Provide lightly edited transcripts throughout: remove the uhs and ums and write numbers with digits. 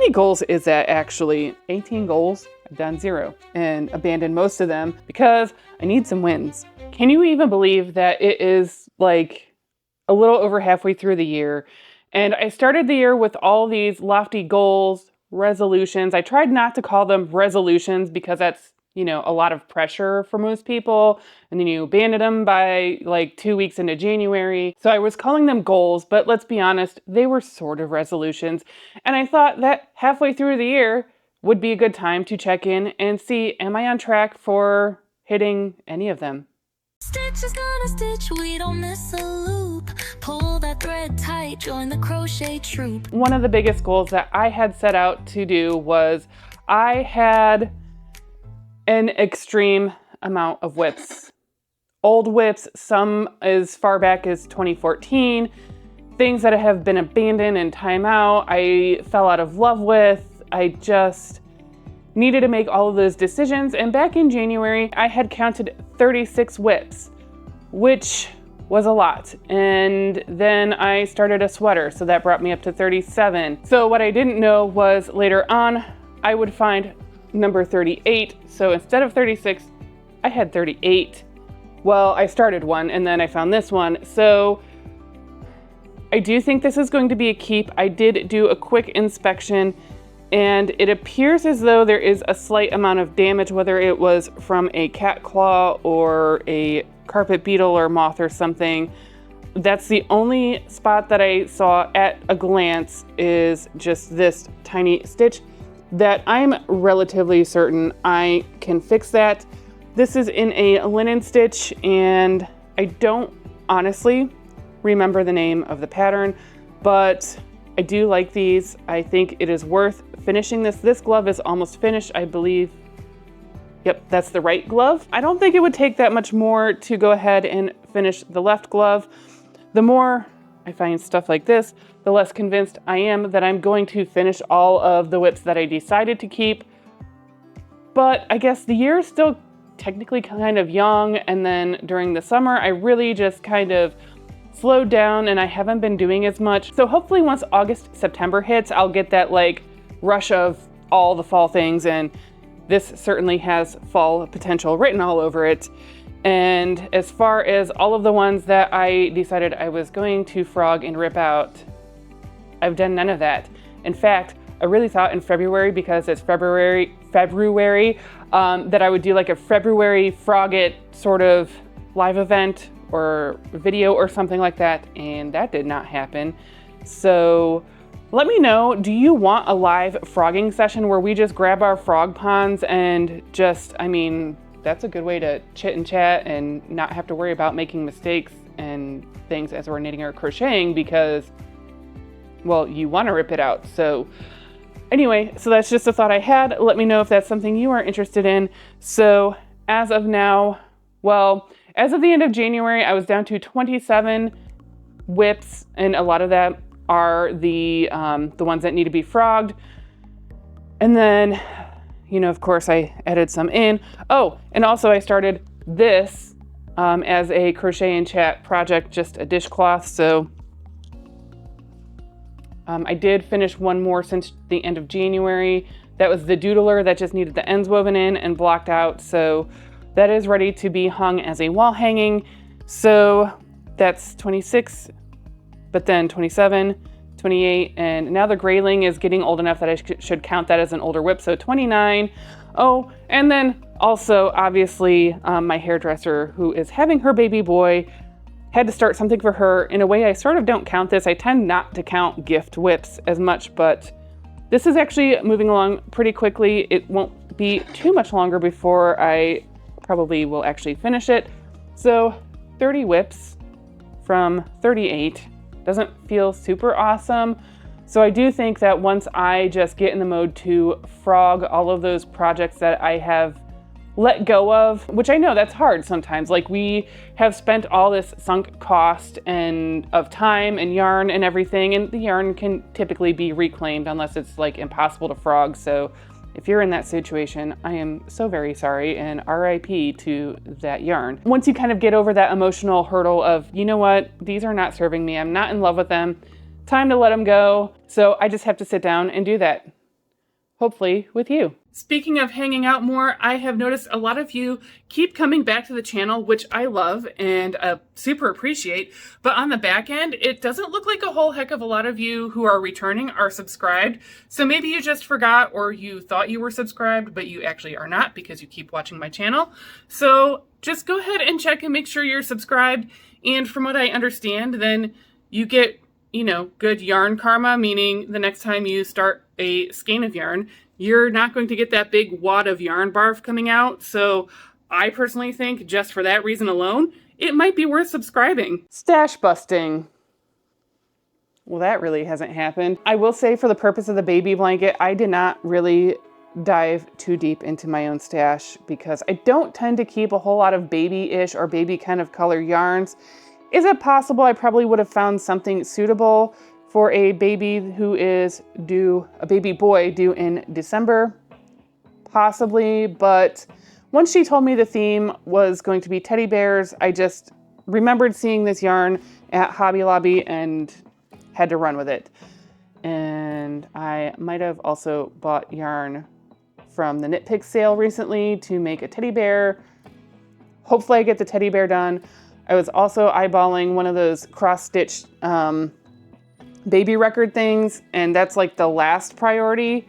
many goals is that actually? 18 goals. I've done 0 and abandoned most of them because I need some wins. Can you even believe that it is like a little over halfway through the year? And I started the year with all these lofty goals, resolutions. I tried not to call them resolutions because that's, you know, a lot of pressure for most people. And then you abandon them by like 2 weeks into January. So I was calling them goals, but let's be honest, they were sort of resolutions. And I thought that halfway through the year would be a good time to check in and see, am I on track for hitting any of them? Stitch is gonna stitch, we don't miss a loop. Pull that thread tight, join the crochet troop. One of the biggest goals that I had set out to do was I had an extreme amount of whips. Old whips, some as far back as 2014, things that have been abandoned and time out, I fell out of love with. I just needed to make all of those decisions. And back in January, I had counted 36 whips, which was a lot. And then I started a sweater, so that brought me up to 37. So what I didn't know was later on, I would find number 38. So instead of 36, I had 38. Well, I started one and then I found this one. So I do think this is going to be a keep. I did do a quick inspection and it appears as though there is a slight amount of damage, whether it was from a cat claw or a carpet beetle or moth or something. That's the only spot that I saw at a glance, is just this tiny stitch that I'm relatively certain I can fix that. This is in a linen stitch and I don't honestly remember the name of the pattern, but I do like these. I think it is worth finishing this. This glove is almost finished, I believe. Yep, that's the right glove. I don't think it would take that much more to go ahead and finish the left glove. The more I find stuff like this, the less convinced I am that I'm going to finish all of the whips that I decided to keep. But I guess the year is still technically kind of young, and then during the summer, I really just kind of slowed down and I haven't been doing as much. So hopefully once August, September hits, I'll get that like rush of all the fall things, and this certainly has fall potential written all over it. And as far as all of the ones that I decided I was going to frog and rip out, I've done none of that. In fact, I really thought in February, because it's February, that I would do like a February Frog It sort of live event or video or something like that, and that did not happen. So let me know, do you want a live frogging session where we just grab our frog ponds and just, I mean, that's a good way to chit and chat and not have to worry about making mistakes and things as we're knitting or crocheting, because, well, you want to rip it out. So anyway, so that's just a thought I had. Let me know if that's something you are interested in. So as of now, well, as of the end of January, I was down to 27 whips, and a lot of that are the ones that need to be frogged. And then, you know, of course, I added some in. Oh, and also I started this as a crochet and chat project, just a dishcloth. So I did finish one more since the end of January. That was the doodler that just needed the ends woven in and blocked out. So that is ready to be hung as a wall hanging. So that's 26, but then 27, 28, and now the grayling is getting old enough that I should count that as an older whip, so 29. Oh, and then also, obviously, my hairdresser, who is having her baby boy, had to start something for her. In a way, I sort of don't count this. I tend not to count gift whips as much, but this is actually moving along pretty quickly. It won't be too much longer before I probably will actually finish it. So 30 whips from 38 doesn't feel super awesome. So I do think that once I just get in the mode to frog all of those projects that I have let go of, which I know that's hard sometimes. Like, we have spent all this sunk cost and of time and yarn and everything, and the yarn can typically be reclaimed unless it's like impossible to frog. So if you're in that situation, I am so very sorry, and RIP to that yarn. Once you kind of get over that emotional hurdle of, you know what, these are not serving me, I'm not in love with them, time to let them go. So I just have to sit down and do that. hopefully with you. Speaking of hanging out more, I have noticed a lot of you keep coming back to the channel, which I love and super appreciate. But on the back end, it doesn't look like a whole heck of a lot of you who are returning are subscribed. So maybe you just forgot, or you thought you were subscribed, but you actually are not because you keep watching my channel. So just go ahead and check and make sure you're subscribed. And from what I understand, then you get, you know, good yarn karma, meaning the next time you start a skein of yarn, you're not going to get that big wad of yarn barf coming out. So I personally think just for that reason alone, it might be worth subscribing. Stash busting. Well, that really hasn't happened. I will say, for the purpose of the baby blanket, I did not really dive too deep into my own stash because I don't tend to keep a whole lot of baby-ish or baby kind of color yarns. Is it possible I probably would have found something suitable for a baby who is due, a baby boy due in December? Possibly, but once she told me the theme was going to be teddy bears, I just remembered seeing this yarn at Hobby Lobby and had to run with it. And I might have also bought yarn from the Knit Pick sale recently to make a teddy bear. Hopefully I get the teddy bear done. I was also eyeballing one of those cross-stitch baby record things, and that's like the last priority.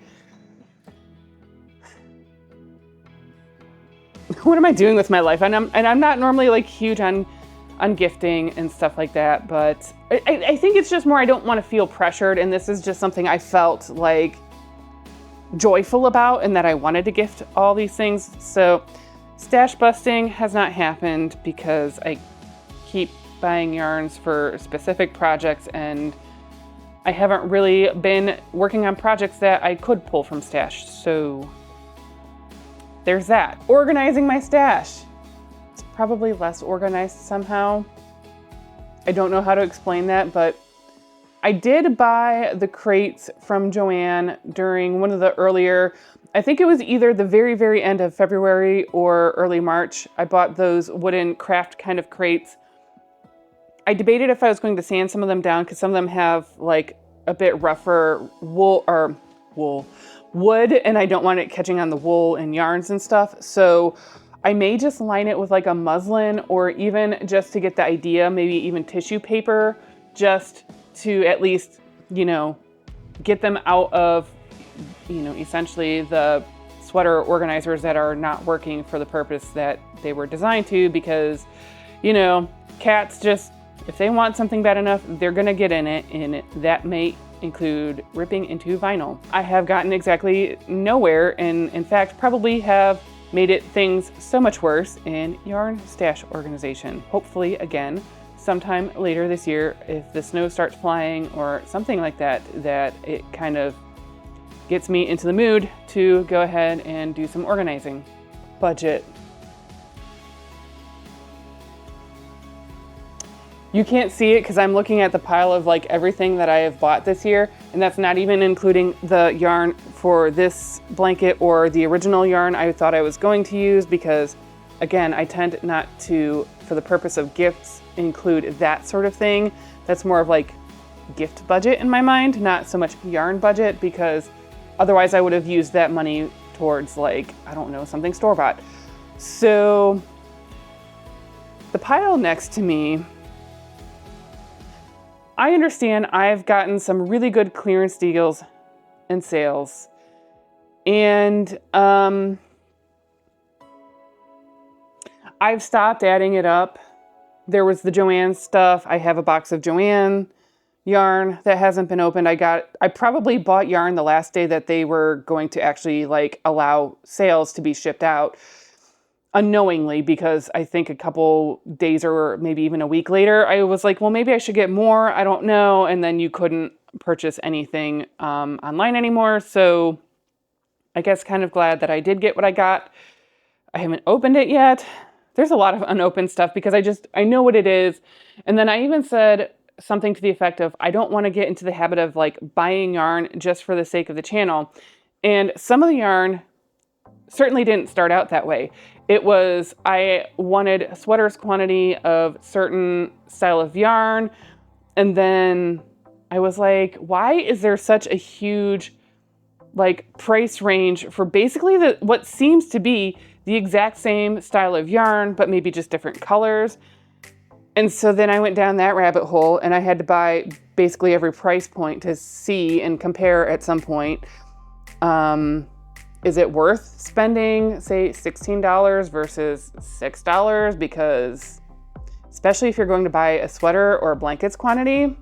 What am I doing with my life? And I'm not normally like huge on gifting and stuff like that, but I think it's just more I don't want to feel pressured, and this is just something I felt like joyful about and that I wanted to gift all these things. So stash busting has not happened because I keep buying yarns for specific projects, and I haven't really been working on projects that I could pull from stash. So there's that. Organizing my stash. It's probably less organized somehow. I don't know how to explain that, but I did buy the crates from Joann during one of the earlier, I think it was either the very, very end of February or early March. I bought those wooden craft kind of crates. I debated if I was going to sand some of them down because some of them have like a bit rougher wood, and I don't want it catching on the wool and yarns and stuff. So I may just line it with like a muslin, or even just to get the idea, maybe even tissue paper, just to at least, you know, get them out of, you know, essentially the sweater organizers that are not working for the purpose that they were designed to, because, you know, cats just, if they want something bad enough, they're gonna get in it, and that may include ripping into vinyl. I have gotten exactly nowhere, and in fact probably have made it things so much worse in yarn stash organization. Hopefully again, sometime later this year, if the snow starts flying or something like that, that it kind of gets me into the mood to go ahead and do some organizing. Budget. You can't see it because I'm looking at the pile of like everything that I have bought this year, and that's not even including the yarn for this blanket or the original yarn I thought I was going to use, because again, I tend not to, for the purpose of gifts, include that sort of thing. That's more of like gift budget in my mind, not so much yarn budget, because otherwise I would have used that money towards like, I don't know, something store-bought. So the pile next to me, I understand I've gotten some really good clearance deals and sales, and I've stopped adding it up. There was the Joann stuff. I have a box of Joann yarn that hasn't been opened. I probably bought yarn the last day that they were going to actually like allow sales to be shipped out, unknowingly, because I think a couple days or maybe even a week later, I was like, well, maybe I should get more. I don't know. And then you couldn't purchase anything online anymore. So I guess kind of glad that I did get what I got. I haven't opened it yet. There's a lot of unopened stuff because I know what it is. And then I even said something to the effect of, I don't want to get into the habit of like buying yarn just for the sake of the channel. And some of the yarn certainly didn't start out that way. It was, I wanted a sweater's quantity of certain style of yarn. And then I was like, why is there such a huge like price range for basically what seems to be the exact same style of yarn, but maybe just different colors. And so then I went down that rabbit hole and I had to buy basically every price point to see and compare at some point. Is it worth spending, say, $16 versus $6? Because especially if you're going to buy a sweater or a blankets quantity,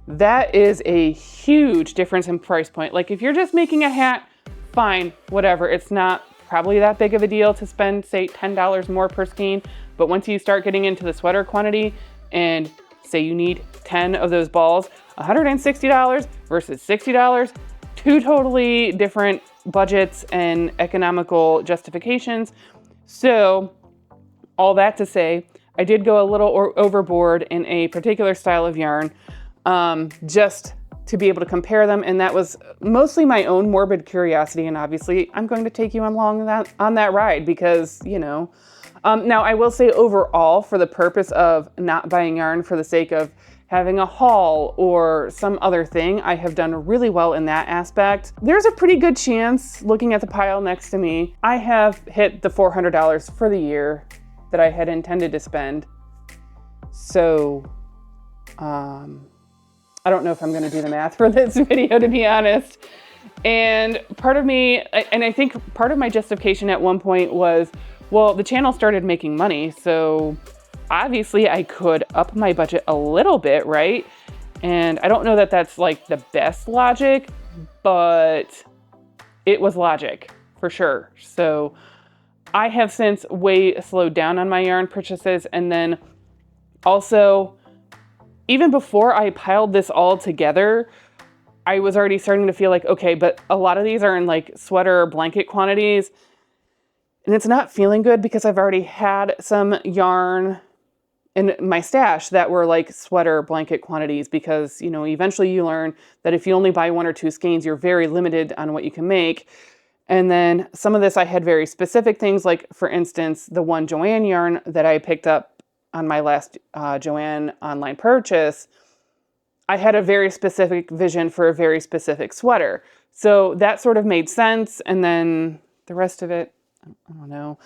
that is a huge difference in price point. Like if you're just making a hat, fine, whatever. It's not probably that big of a deal to spend, say, $10 more per skein. But once you start getting into the sweater quantity and say you need 10 of those balls, $160 versus $60, two totally different budgets and economical justifications. So all that to say, I did go a little overboard in a particular style of yarn, just to be able to compare them. And that was mostly my own morbid curiosity. And obviously I'm going to take you along on that ride because, you know, now I will say overall, for the purpose of not buying yarn for the sake of having a haul or some other thing, I have done really well in that aspect. There's a pretty good chance, looking at the pile next to me, I have hit the $400 for the year that I had intended to spend. So, I don't know if I'm gonna do the math for this video, to be honest. And part of me, and I think part of my justification at one point was, well, the channel started making money, so obviously I could up my budget a little bit, right? And I don't know that that's like the best logic, but it was logic for sure. So I have since way slowed down on my yarn purchases. And then also, even before I piled this all together, I was already starting to feel like, okay, but a lot of these are in like sweater or blanket quantities. And it's not feeling good because I've already had some yarn in my stash that were like sweater blanket quantities because, you know, eventually you learn that if you only buy 1 or 2 skeins, you're very limited on what you can make. And then some of this, I had very specific things, like for instance, the one Joann yarn that I picked up on my last Joann online purchase, I had a very specific vision for a very specific sweater. So that sort of made sense. And then the rest of it, I don't know.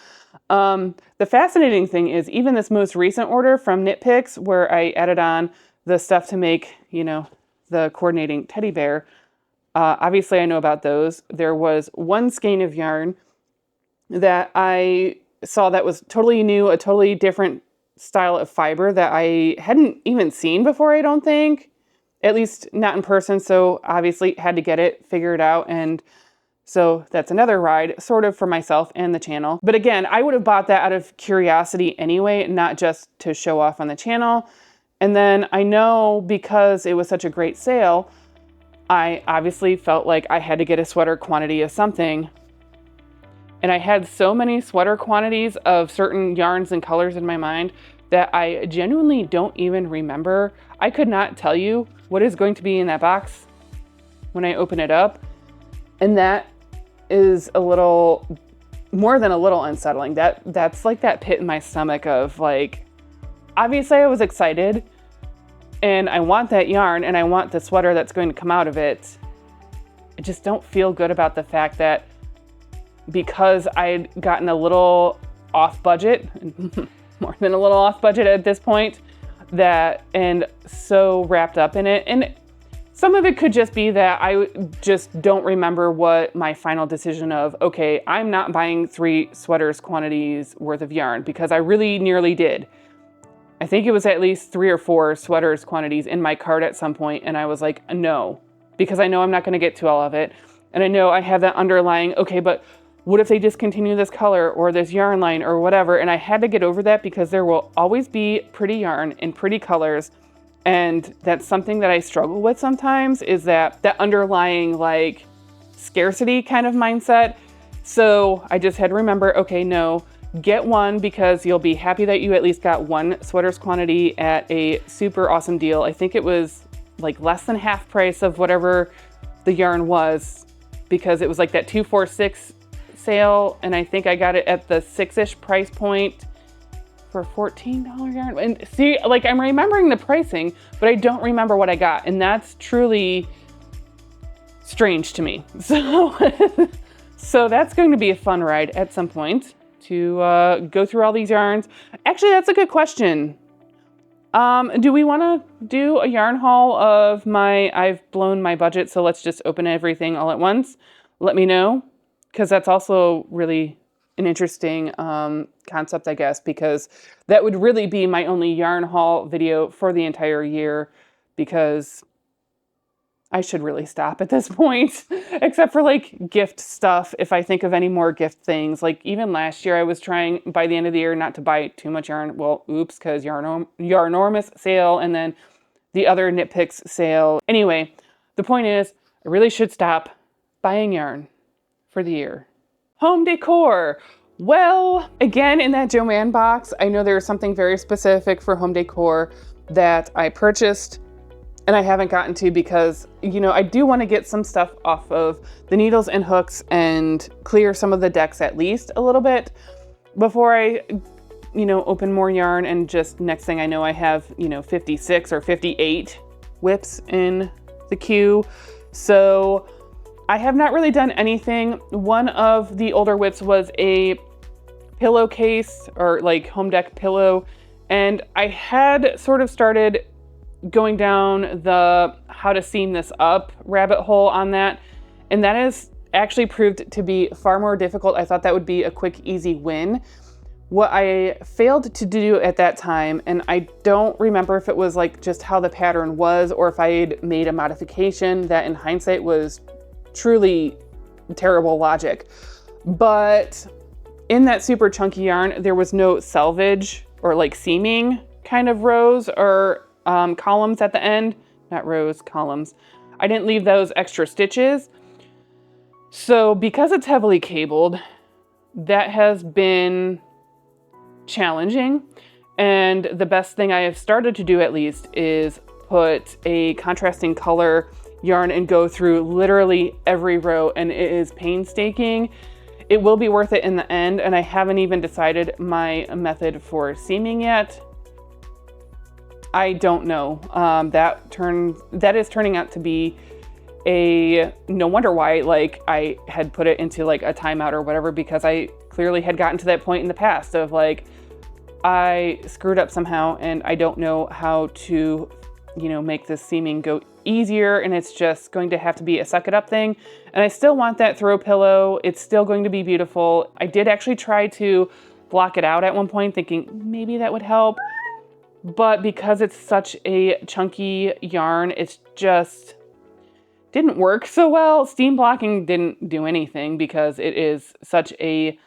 The fascinating thing is even this most recent order from Knit Picks, where I added on the stuff to make, you know, the coordinating teddy bear. Obviously I know about those. There was one skein of yarn that I saw that was totally new, a totally different style of fiber that I hadn't even seen before, I don't think. At least not in person, so obviously had to get it figured out. And so that's another ride, sort of, for myself and the channel. But again, I would have bought that out of curiosity anyway, not just to show off on the channel. And then I know because it was such a great sale, I obviously felt like I had to get a sweater quantity of something. And I had so many sweater quantities of certain yarns and colors in my mind that I genuinely don't even remember. I could not tell you what is going to be in that box when I open it up. And that is a little, more than a little unsettling. That's like that pit in my stomach of like, obviously I was excited and I want that yarn and I want the sweater that's going to come out of it. I just don't feel good about the fact that because I'd gotten a little off budget, more than a little off budget at this point, and so wrapped up in it. And some of it could just be that I just don't remember what my final decision of, okay, I'm not buying 3 sweaters quantities worth of yarn, because I really nearly did. I think it was at least 3 or 4 sweaters quantities in my cart at some point, and I was like, no, because I know I'm not going to get to all of it. And I know I have that underlying, okay, but what if they discontinue this color or this yarn line or whatever? And I had to get over that because there will always be pretty yarn in pretty colors. And that's something that I struggle with sometimes, is that underlying like scarcity kind of mindset. So I just had to remember, okay, no, get one because you'll be happy that you at least got 1 sweaters quantity at a super awesome deal. I think it was like less than half price of whatever the yarn was, because it was like that 246 sale. And I think I got it at the 6-ish price point for $14 yarn. And see, like, I'm remembering the pricing, but I don't remember what I got. And that's truly strange to me. So that's going to be a fun ride at some point to go through all these yarns. Actually, that's a good question. Do we want to do a yarn haul of I've blown my budget, so let's just open everything all at once? Let me know, because that's also really an interesting concept, I guess, because that would really be my only yarn haul video for the entire year, because I should really stop at this point, except for like gift stuff. If I think of any more gift things, like even last year I was trying by the end of the year not to buy too much yarn. Well, oops, because Yarnormous sale and then the other Knit Picks sale. Anyway, the point is I really should stop buying yarn for the year. Home decor. Well, again, in that Joanne box, I know there's something very specific for home decor that I purchased and I haven't gotten to because, you know, I do want to get some stuff off of the needles and hooks and clear some of the decks at least a little bit before I, you know, open more yarn. And just next thing I know, I have, you know, 56 or 58 whips in the queue. So I have not really done anything. One of the older whips was a pillowcase or like home deck pillow. And I had sort of started going down the how to seam this up rabbit hole on that. And that has actually proved to be far more difficult. I thought that would be a quick, easy win. What I failed to do at that time, and I don't remember if it was like just how the pattern was or if I had made a modification that in hindsight was truly terrible logic. But in that super chunky yarn, there was no selvage or like seaming kind of rows or columns at the end, not rows, columns. I didn't leave those extra stitches. So because it's heavily cabled, that has been challenging. And the best thing I have started to do at least is put a contrasting color yarn and go through literally every row, and it is painstaking. It will be worth it in the end, and I haven't even decided my method for seaming yet. I don't know. That is turning out to be no wonder why like I had put it into like a timeout or whatever, because I clearly had gotten to that point in the past of like I screwed up somehow and I don't know how to, you know, make this seaming go easier, and it's just going to have to be a suck it up thing. And I still want that throw pillow. It's still going to be beautiful. I did actually try to block it out at one point thinking maybe that would help. But because it's such a chunky yarn, it's just didn't work so well. Steam blocking didn't do anything because it is such a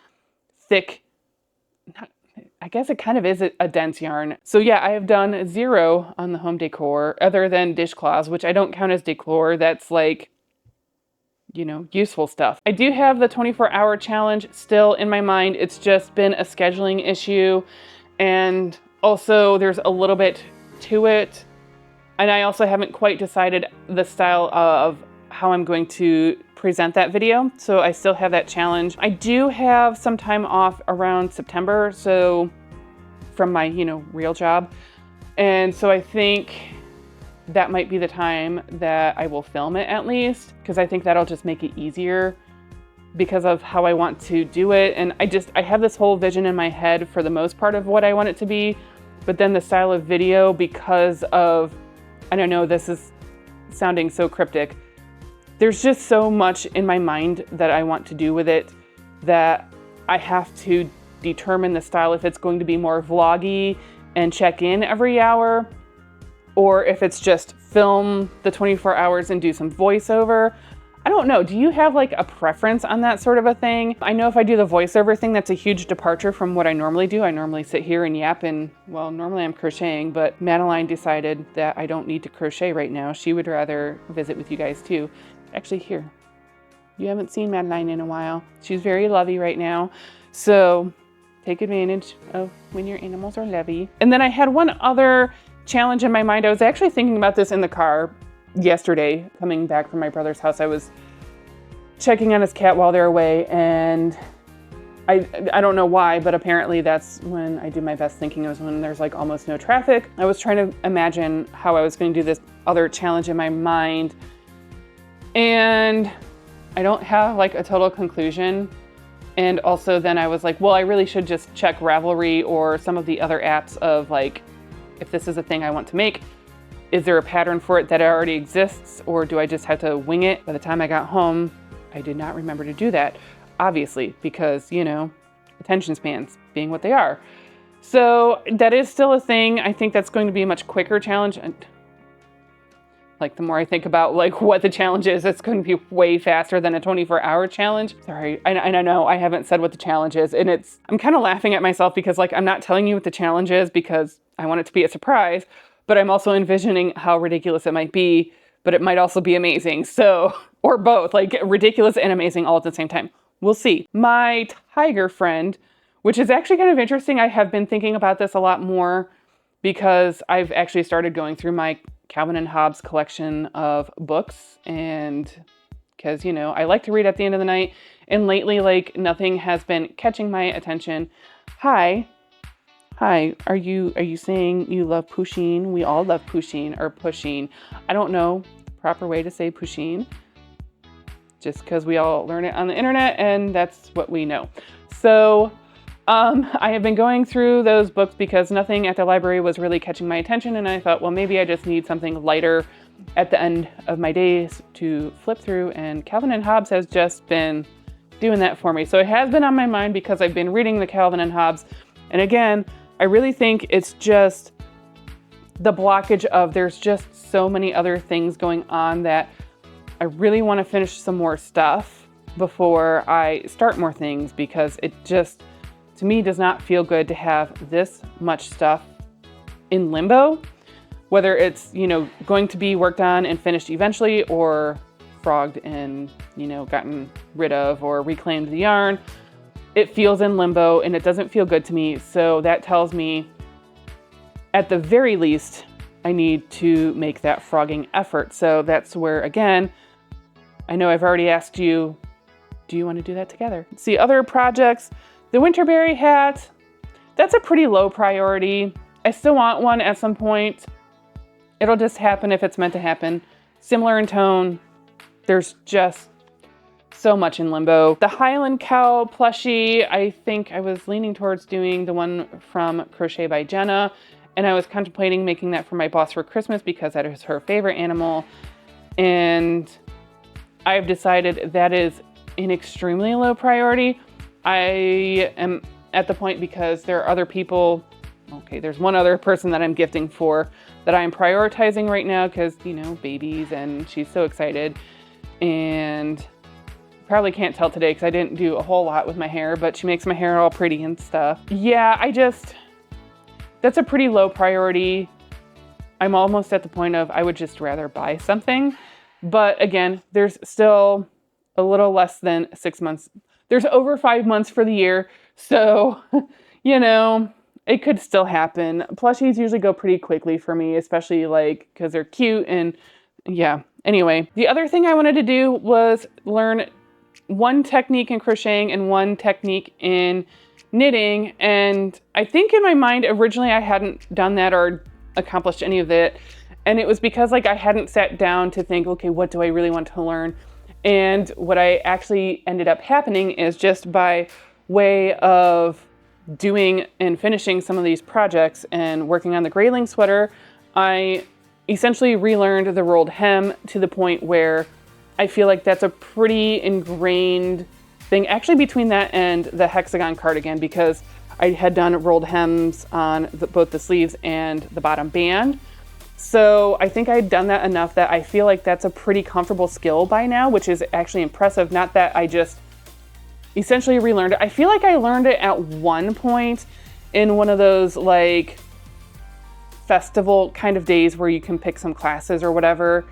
thick, I guess it kind of is a dense yarn. So yeah, I have done 0 on the home decor other than dishcloths, which I don't count as decor. That's like, you know, useful stuff. I do have the 24-hour challenge still in my mind. It's just been a scheduling issue. And also, there's a little bit to it, and I also haven't quite decided the style of how I'm going to present that video, so I still have that challenge. I do have some time off around September, so from my, you know, real job, and so I think that might be the time that I will film it at least, because I think that'll just make it easier because of how I want to do it. And I have this whole vision in my head for the most part of what I want it to be, but then the style of video, because of, I don't know, this is sounding so cryptic. There's just so much in my mind that I want to do with it that I have to determine the style, if it's going to be more vloggy and check in every hour, or if it's just film the 24 hours and do some voiceover. I don't know. Do you have like a preference on that sort of a thing? I know if I do the voiceover thing, that's a huge departure from what I normally do. I normally sit here and yap, and well, normally I'm crocheting, but Madeline decided that I don't need to crochet right now. She would rather visit with you guys too. Actually, here, you haven't seen Madeline in a while. She's very lovey right now. So take advantage of when your animals are lovey. And then I had one other challenge in my mind. I was actually thinking about this in the car yesterday, coming back from my brother's house. I was checking on his cat while they're away, and I don't know why, but apparently that's when I do my best thinking, is when there's like almost no traffic. I was trying to imagine how I was going to do this other challenge in my mind, and I don't have like a total conclusion. And also then I was like, well, I really should just check Ravelry or some of the other apps of like, if this is a thing I want to make, is there a pattern for it that already exists, or do I just have to wing it? By the time I got home, I did not remember to do that, obviously, because, you know, attention spans being what they are. So that is still a thing. I think that's going to be a much quicker challenge. And like the more I think about like what the challenge is, it's going to be way faster than a 24-hour challenge. Sorry, I know I haven't said what the challenge is, and I'm kind of laughing at myself because like I'm not telling you what the challenge is because I want it to be a surprise, but I'm also envisioning how ridiculous it might be, but it might also be amazing. So, or both, like ridiculous and amazing all at the same time. We'll see. My tiger friend, which is actually kind of interesting. I have been thinking about this a lot more because I've actually started going through my Calvin and Hobbes collection of books, and because, you know, I like to read at the end of the night, and lately, like, nothing has been catching my attention. Hi, are you saying you love Pusheen? We all love Pusheen, or Pusheen. I don't know the proper way to say Pusheen, just because we all learn it on the internet, and that's what we know. So I have been going through those books because nothing at the library was really catching my attention, and I thought, well, maybe I just need something lighter at the end of my days to flip through, and Calvin and Hobbes has just been doing that for me. So it has been on my mind because I've been reading the Calvin and Hobbes, and again, I really think it's just the blockage of there's just so many other things going on that I really want to finish some more stuff before I start more things, because it just, to me, does not feel good to have this much stuff in limbo, whether it's, you know, going to be worked on and finished eventually, or frogged and, you know, gotten rid of or reclaimed the yarn. It feels in limbo and it doesn't feel good to me. So that tells me, at the very least, I need to make that frogging effort. So that's where, again, I know I've already asked you, do you want to do that together? See, other projects, the Winterberry hat, that's a pretty low priority. I still want one at some point. It'll just happen if it's meant to happen. Similar in tone. There's just so much in limbo. The Highland Cow plushie, I think I was leaning towards doing the one from Crochet by Jenna, and I was contemplating making that for my boss for Christmas because that is her favorite animal. And I've decided that is an extremely low priority. I am at the point, because there are other people, okay, there's one other person that I'm gifting for that I'm prioritizing right now because, you know, babies, and she's so excited. And probably can't tell today because I didn't do a whole lot with my hair, but she makes my hair all pretty and stuff. Yeah, that's a pretty low priority. I'm almost at the point of I would just rather buy something. But again, there's still a little less than 6 months. There's over 5 months for the year. So, you know, it could still happen. Plushies usually go pretty quickly for me, especially like because they're cute, and yeah. Anyway, the other thing I wanted to do was learn one technique in crocheting and one technique in knitting. And I think in my mind, originally I hadn't done that or accomplished any of it. And it was because like I hadn't sat down to think, okay, what do I really want to learn? And what I actually ended up happening is just by way of doing and finishing some of these projects and working on the grayling sweater, I essentially relearned the rolled hem to the point where I feel like that's a pretty ingrained thing, actually between that and the hexagon cardigan, because I had done rolled hems on both the sleeves and the bottom band. So I think I'd done that enough that I feel like that's a pretty comfortable skill by now, which is actually impressive. Not that I just essentially relearned it. I feel like I learned it at one point in one of those like festival kind of days where you can pick some classes or whatever.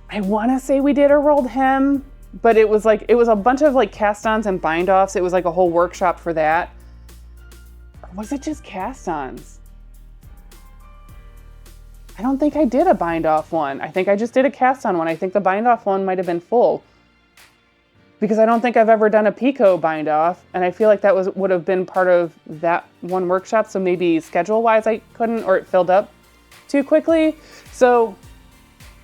I want to say we did a rolled hem, but it was a bunch of like cast-ons and bind-offs. It was like a whole workshop for that. Or was it just cast-ons? I don't think I did a bind-off one. I think I just did a cast-on one. I think the bind-off one might have been full, because I don't think I've ever done a picot bind-off, and I feel like that would have been part of that one workshop. So maybe schedule-wise I couldn't, or it filled up too quickly. So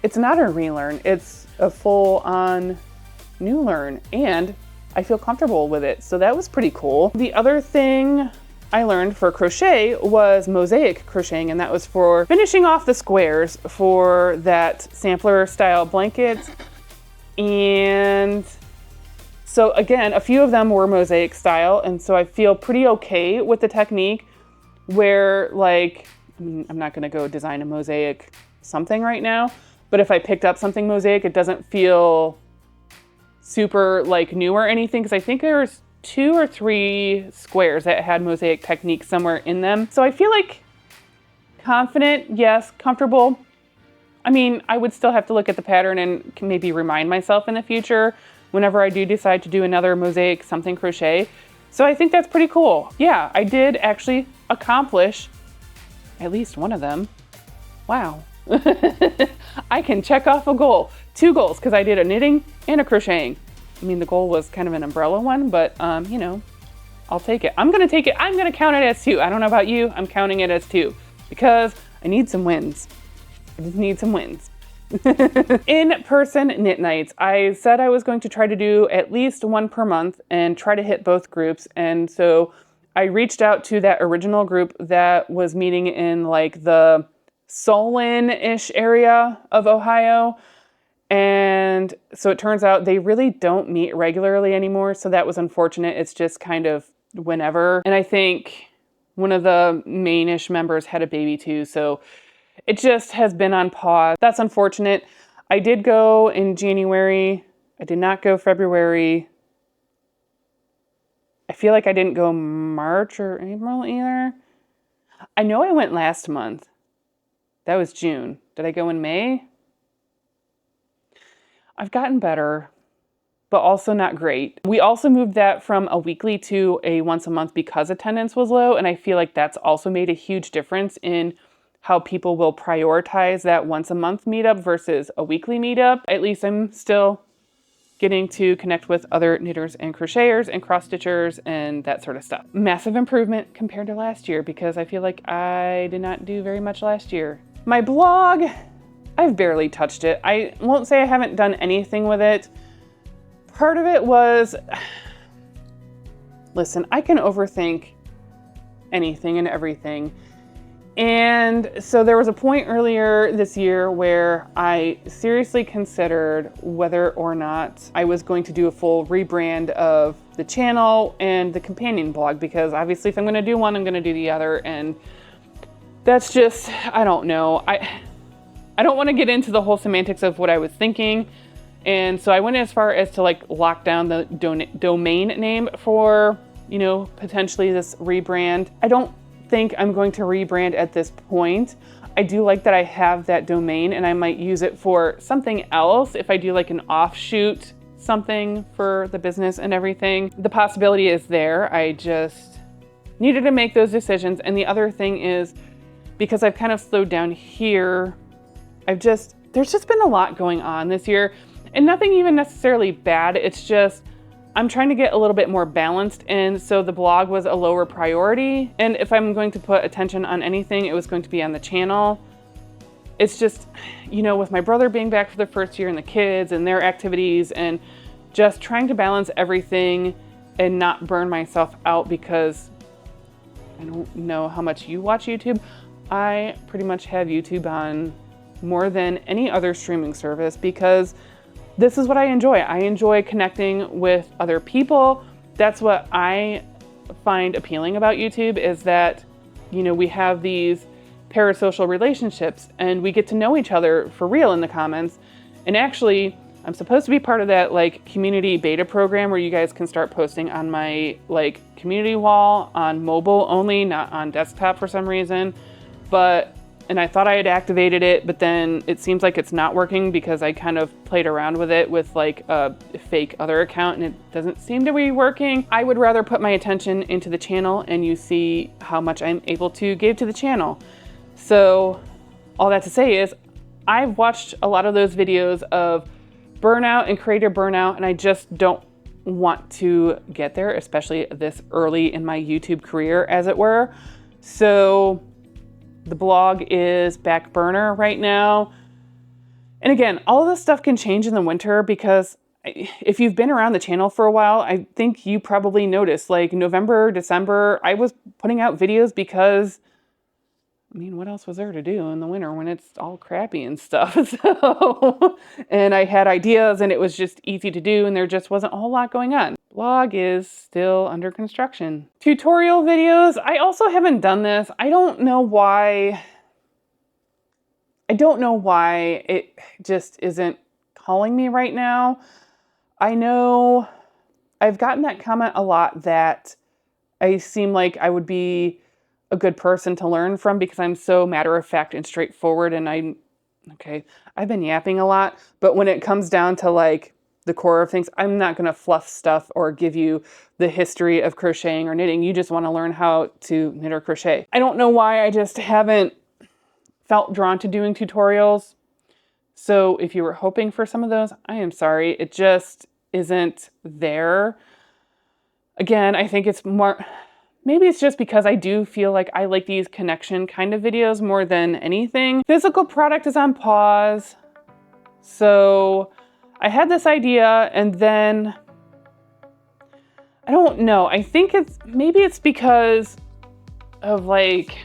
it's not a relearn. It's a full-on new learn, and I feel comfortable with it. So that was pretty cool. The other thing I learned for crochet was mosaic crocheting, and that was for finishing off the squares for that sampler style blanket. And so again, a few of them were mosaic style, and so I feel pretty okay with the technique where, like, I'm not gonna go design a mosaic something right now, but if I picked up something mosaic, it doesn't feel super like new or anything, because I think there's 2 or 3 squares that had mosaic technique somewhere in them. So I feel like confident, yes, comfortable. I mean, I would still have to look at the pattern and can maybe remind myself in the future whenever I do decide to do another mosaic something crochet. So I think that's pretty cool. Yeah, I did actually accomplish at least one of them. Wow. I can check off a goal. 2 goals, because I did a knitting and a crocheting. I mean, the goal was kind of an umbrella one, but you know, I'll take it. I'm gonna take it. I'm gonna count it as 2. I don't know about you. I'm counting it as 2 because I need some wins. I just need some wins. In-person knit nights. I said I was going to try to do at least 1 per month and try to hit both groups. And so I reached out to that original group that was meeting in like the Solon-ish area of Ohio. And so it turns out they really don't meet regularly anymore. So that was unfortunate. It's just kind of whenever. And I think one of the main-ish members had a baby too. So it just has been on pause. That's unfortunate. I did go in January. I did not go February. I feel like I didn't go March or April either. I know I went last month. That was June. Did I go in May? I've gotten better, but also not great. We also moved that from a weekly to a once a month because attendance was low. And I feel like that's also made a huge difference in how people will prioritize that once a month meetup versus a weekly meetup. At least I'm still getting to connect with other knitters and crocheters and cross stitchers and that sort of stuff. Massive improvement compared to last year because I feel like I did not do very much last year. My blog, I've barely touched it. I won't say I haven't done anything with it. Part of it was, listen, I can overthink anything and everything. And so there was a point earlier this year where I seriously considered whether or not I was going to do a full rebrand of the channel and the companion blog, because obviously if I'm going to do one, I'm going to do the other. And that's just, I don't know. I don't want to get into the whole semantics of what I was thinking. And so I went as far as to like lock down the domain name for, you know, potentially this rebrand. I don't think I'm going to rebrand at this point. I do like that I have that domain and I might use it for something else if I do like an offshoot something for the business and everything. The possibility is there. I just needed to make those decisions. And the other thing is, because I've kind of slowed down here, there's just been a lot going on this year, and nothing even necessarily bad. It's just I'm trying to get a little bit more balanced, and so the blog was a lower priority. And if I'm going to put attention on anything, it was going to be on the channel. It's just, you know, with my brother being back for the first year and the kids and their activities, and just trying to balance everything and not burn myself out, because I don't know how much you watch YouTube. I pretty much have YouTube on more than any other streaming service because this is what I enjoy. I enjoy connecting with other people. That's what I find appealing about YouTube, is that, you know, we have these parasocial relationships and we get to know each other for real in the comments. And actually, I'm supposed to be part of that like community beta program where you guys can start posting on my like community wall on mobile only, not on desktop for some reason. And I thought I had activated it, but then it seems like it's not working because I kind of played around with it with like a fake other account and it doesn't seem to be working. I would rather put my attention into the channel and you see how much I'm able to give to the channel. So all that to say is I've watched a lot of those videos of burnout and creator burnout, and I just don't want to get there, especially this early in my YouTube career, as it were. So the blog is back burner right now. And again, all of this stuff can change in the winter because if you've been around the channel for a while, I think you probably noticed like November, December, I was putting out videos because, I mean, what else was there to do in the winter when it's all crappy and stuff? So, and I had ideas and it was just easy to do and there just wasn't a whole lot going on. Blog is still under construction. Tutorial videos, I also haven't done this. I don't know why it just isn't calling me right now. I know I've gotten that comment a lot that I seem like I would be a good person to learn from because I'm so matter of fact and straightforward, and I've been yapping a lot, but when it comes down to like the core of things, I'm not going to fluff stuff or give you the history of crocheting or knitting. You just want to learn how to knit or crochet. I don't know why I just haven't felt drawn to doing tutorials. So if you were hoping for some of those, I am sorry. It just isn't there. Again, I think it's more, maybe it's just because I do feel like I like these connection kind of videos more than anything. Physical product is on pause. So I had this idea and then, I don't know. I think maybe it's because of like,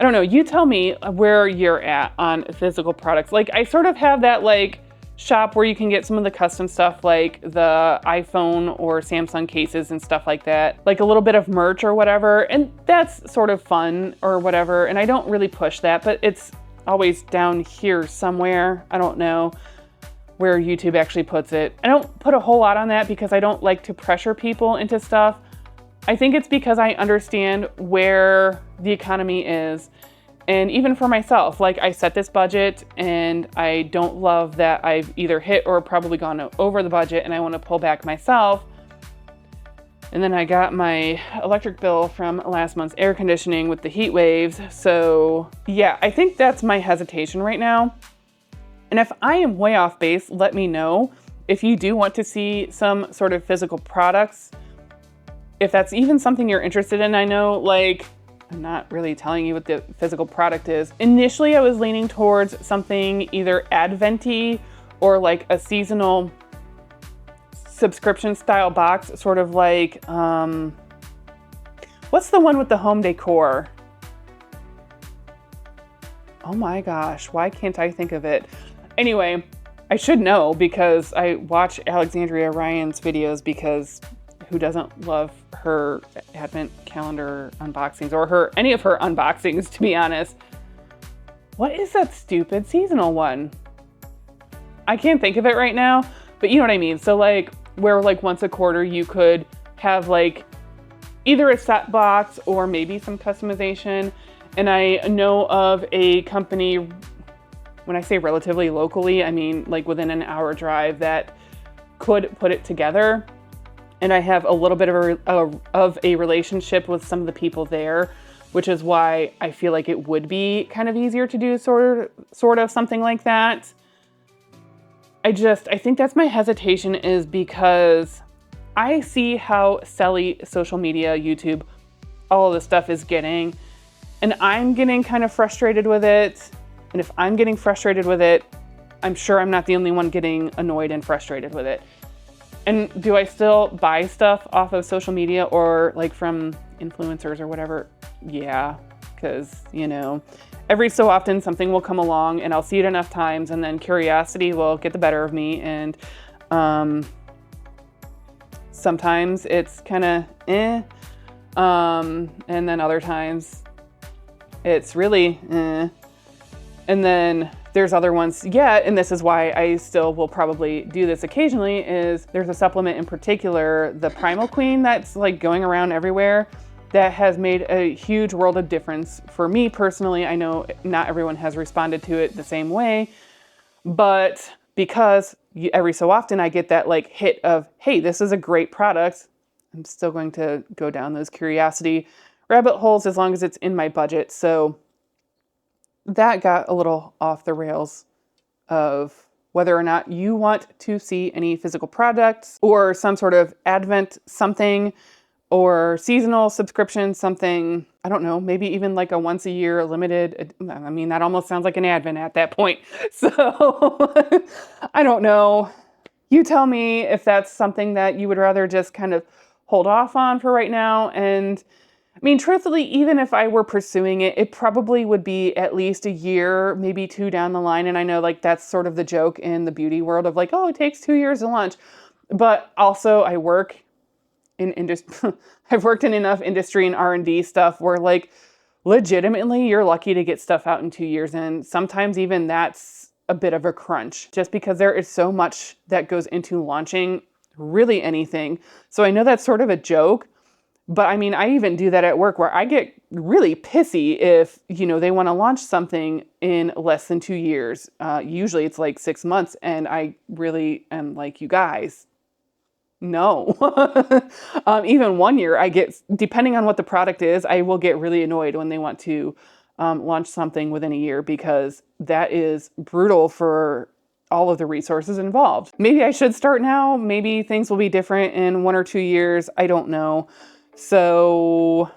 I don't know, you tell me where you're at on physical products. Like I sort of have that like shop where you can get some of the custom stuff like the iPhone or Samsung cases and stuff like that. Like a little bit of merch or whatever. And that's sort of fun or whatever. And I don't really push that, but it's always down here somewhere. I don't know where YouTube actually puts it. I don't put a whole lot on that because I don't like to pressure people into stuff. I think it's because I understand where the economy is. And even for myself, like I set this budget and I don't love that I've either hit or probably gone over the budget and I want to pull back myself. And then I got my electric bill from last month's air conditioning with the heat waves. So yeah, I think that's my hesitation right now. And if I am way off base, let me know. If you do want to see some sort of physical products, if that's even something you're interested in. I know, like, I'm not really telling you what the physical product is. Initially, I was leaning towards something either adventy or like a seasonal subscription style box, sort of like, what's the one with the home decor? Oh my gosh, why can't I think of it? Anyway, I should know because I watch Alexandria Ryan's videos because who doesn't love her advent calendar unboxings or any of her unboxings, to be honest. What is that stupid seasonal one? I can't think of it right now, but you know what I mean. So like where like once a quarter you could have like either a set box or maybe some customization. And I know of a company, when I say relatively locally, I mean like within an hour drive, that could put it together. And I have a little bit of a relationship with some of the people there, which is why I feel like it would be kind of easier to do sort of something like that. I think that's my hesitation, is because I see how selly social media, YouTube, all of this stuff is getting, and I'm getting kind of frustrated with it. And if I'm getting frustrated with it, I'm sure I'm not the only one getting annoyed and frustrated with it. And do I still buy stuff off of social media or like from influencers or whatever? Yeah, because, you know, every so often something will come along and I'll see it enough times and then curiosity will get the better of me. And sometimes it's kind of and then other times it's really And then there's other ones, yeah, and this is why I still will probably do this occasionally, is there's a supplement in particular, the Primal Queen, that's like going around everywhere, that has made a huge world of difference for me personally. I know not everyone has responded to it the same way, but because every so often I get that like hit of, hey, this is a great product, I'm still going to go down those curiosity rabbit holes as long as it's in my budget. So that got a little off the rails of whether or not you want to see any physical products or some sort of advent something, or seasonal subscription, something, I don't know, maybe even like a once a year limited. I mean, that almost sounds like an advent at that point. So I don't know. You tell me if that's something that you would rather just kind of hold off on for right now. And I mean, truthfully, even if I were pursuing it, it probably would be at least a year, maybe 2 down the line. And I know like that's sort of the joke in the beauty world of like, oh, it takes 2 years to launch. But also I work in industry. I've worked in enough industry and R&D stuff where like legitimately you're lucky to get stuff out in 2 years. And sometimes even that's a bit of a crunch just because there is so much that goes into launching really anything. So I know that's sort of a joke, but I mean, I even do that at work where I get really pissy if, you know, they want to launch something in less than 2 years. Usually it's like 6 months. And I really am like, you guys, no. Even 1 year, I get, depending on what the product is, I will get really annoyed when they want to launch something within a year because that is brutal for all of the resources involved. Maybe I should start now. Maybe things will be different in 1 or 2 years. I don't know. So,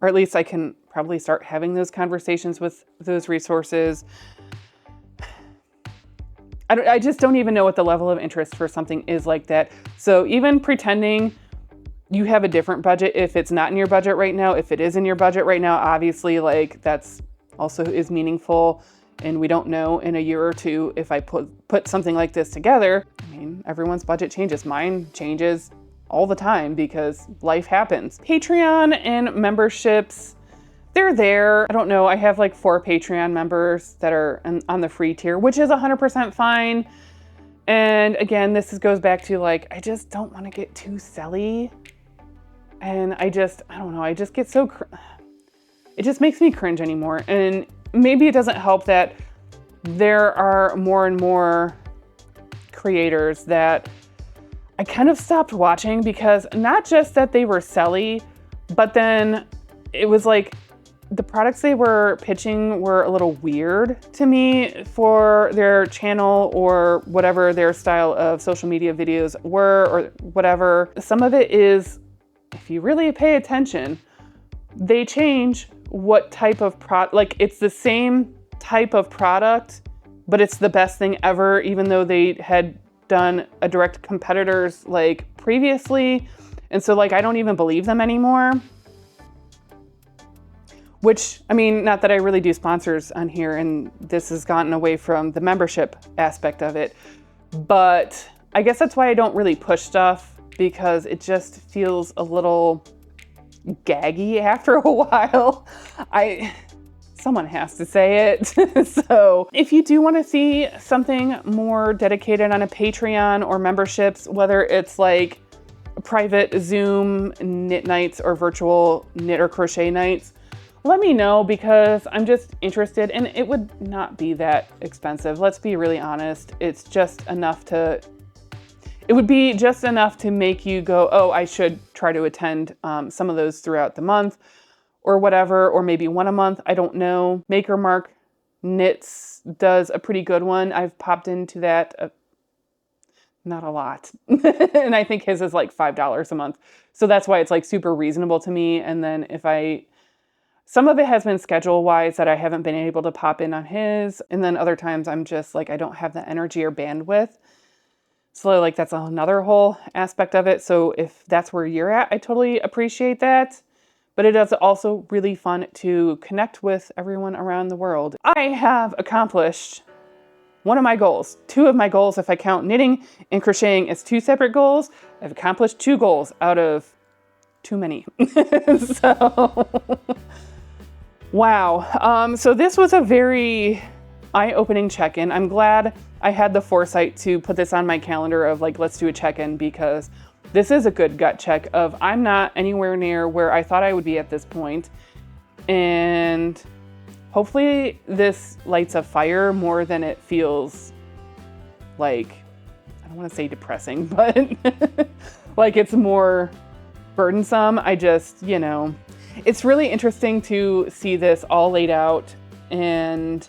or at least I can probably start having those conversations with those resources. I just don't even know what the level of interest for something is like that. So even pretending you have a different budget, if it's not in your budget right now, if it is in your budget right now, obviously like that's also is meaningful. And we don't know in a year or two if I put something like this together. I mean, everyone's budget changes. Mine changes all the time because life happens. Patreon and memberships, they're there. I don't know. I have like 4 Patreon members that are on the free tier, which is 100% fine. And again, goes back to like, I just don't want to get too silly. And I don't know. I just get so, it just makes me cringe anymore. And maybe it doesn't help that there are more and more creators that I kind of stopped watching because not just that they were silly, but then it was like the products they were pitching were a little weird to me for their channel or whatever their style of social media videos were or whatever. Some of it is, if you really pay attention, they change what type of product, like it's the same type of product, but it's the best thing ever, even though they had done a direct competitors like previously. And so like, I don't even believe them anymore. Which, I mean, not that I really do sponsors on here and this has gotten away from the membership aspect of it, but I guess that's why I don't really push stuff because it just feels a little gaggy after a while. Someone has to say it. So if you do want to see something more dedicated on a Patreon or memberships, whether it's like private Zoom knit nights or virtual knit or crochet nights, let me know because I'm just interested and it would not be that expensive. Let's be really honest. It would be just enough to make you go, oh, I should try to attend some of those throughout the month or whatever, or maybe one a month. I don't know. Maker Mark Knits does a pretty good one. I've popped into that, not a lot. And I think his is like $5 a month. So that's why it's like super reasonable to me. And then some of it has been schedule wise that I haven't been able to pop in on his. And then other times I'm just like, I don't have the energy or bandwidth. So like that's another whole aspect of it. So if that's where you're at, I totally appreciate that. But it is also really fun to connect with everyone around the world. I have accomplished one of my goals, 2 of my goals. If I count knitting and crocheting as 2 separate goals, I've accomplished 2 goals out of too many. So, wow. So this was a very eye-opening check-in. I'm glad I had the foresight to put this on my calendar of like, let's do a check-in because this is a good gut check of I'm not anywhere near where I thought I would be at this point. And hopefully this lights a fire more than it feels like, I don't want to say depressing, but like it's more burdensome. I just, it's really interesting to see this all laid out and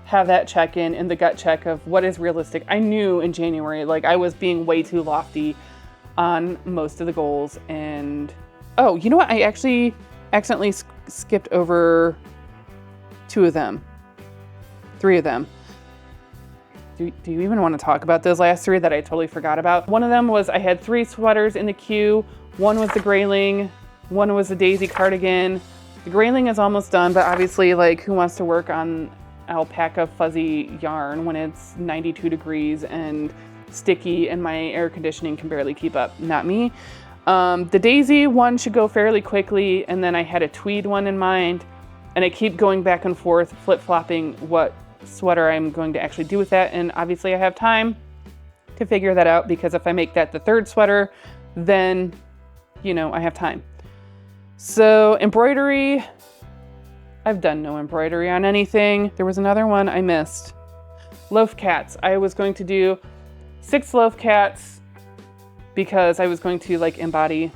have that check-in and the gut check of what is realistic. I knew in January, like I was being way too lofty on most of the goals. And oh, you know what? I actually accidentally skipped over 2 of them, 3 of them. Do you even want to talk about those last 3 that I totally forgot about? One of them was I had 3 sweaters in the queue. One was the grayling, one was the daisy cardigan. The grayling is almost done, but obviously, like, who wants to work on alpaca fuzzy yarn when it's 92 degrees and sticky and my air conditioning can barely keep up? Not me. The daisy one should go fairly quickly, and then I had a tweed one in mind, and I keep going back and forth, flip-flopping what sweater I'm going to actually do with that. And obviously I have time to figure that out, because if I make that the 3rd sweater, then, you know, I have time. So embroidery, I've done no embroidery on anything. There was another one I missed. Loaf cats. I was going to do 6 loaf cats because I was going to like embody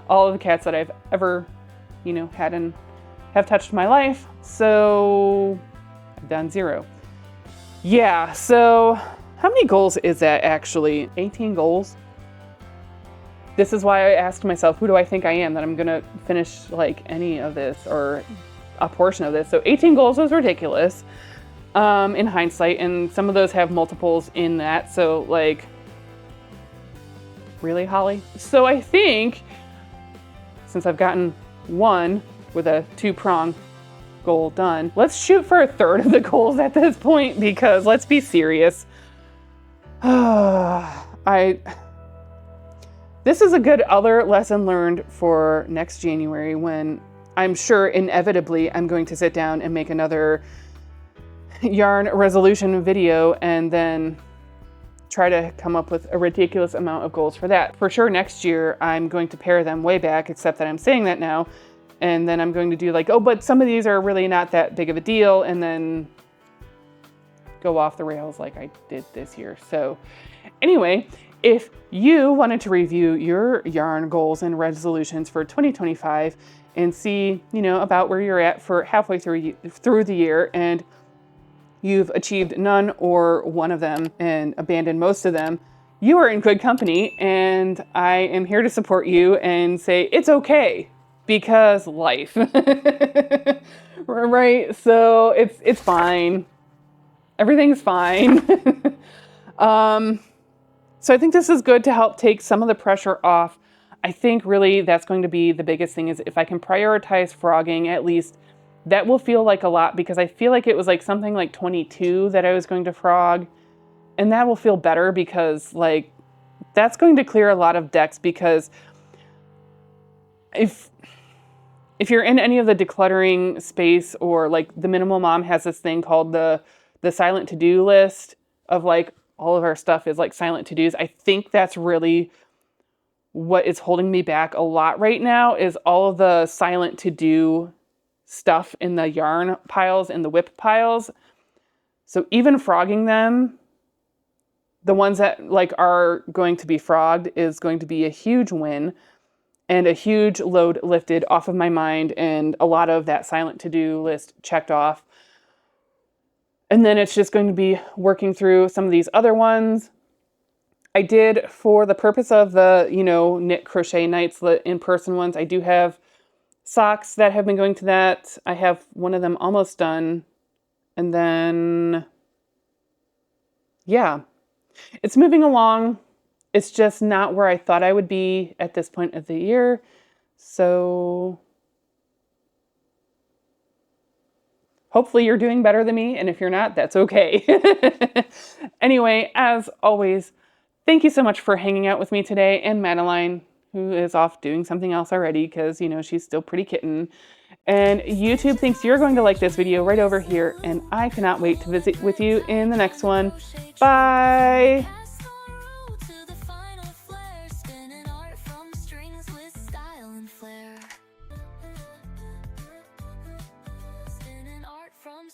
all of the cats that I've ever, you know, had and have touched in my life. So I've done 0. Yeah, so how many goals is that actually? 18 goals? This is why I asked myself, who do I think I am that I'm gonna finish like any of this or a portion of this? So 18 goals was ridiculous in hindsight, and some of those have multiples in that. So like, really, Holly? So I think since I've gotten 1 with a 2-prong goal done, let's shoot for a 1/3 of the goals at this point, because let's be serious. This is a good other lesson learned for next January, when I'm sure inevitably I'm going to sit down and make another yarn resolution video and then try to come up with a ridiculous amount of goals for that. For sure next year I'm going to pare them way back, except that I'm saying that now. And then I'm going to do like, oh, but some of these are really not that big of a deal, and then go off the rails like I did this year. So anyway, if you wanted to review your yarn goals and resolutions for 2025 and see, you know, about where you're at for halfway through the year, and you've achieved none or one of them and abandoned most of them, you are in good company, and I am here to support you and say it's okay, because life. Right? So it's fine. Everything's fine. So I think this is good to help take some of the pressure off. I think really that's going to be the biggest thing, is if I can prioritize frogging, at least that will feel like a lot, because I feel like it was like something like 22 that I was going to frog, and that will feel better, because like that's going to clear a lot of decks. Because if you're in any of the decluttering space, or like the Minimal Mom has this thing called the silent to-do list of like all of our stuff is like silent to-dos. I think that's really what is holding me back a lot right now, is all of the silent to-do stuff in the yarn piles and the whip piles. So even frogging them, the ones that like are going to be frogged, is going to be a huge win and a huge load lifted off of my mind, and a lot of that silent to-do list checked off. And then it's just going to be working through some of these other ones. I did, for the purpose of the, you know, knit crochet nights, the in-person ones, I do have socks that have been going to that. I have one of them almost done. And then, yeah, it's moving along. It's just not where I thought I would be at this point of the year. So hopefully you're doing better than me, and if you're not, that's okay. Anyway, as always, thank you so much for hanging out with me today, and Madeline, who is off doing something else already, because, you know, she's still pretty kitten. And YouTube thinks you're going to like this video right over here, and I cannot wait to visit with you in the next one. Bye!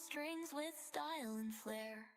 Strings with style and flair.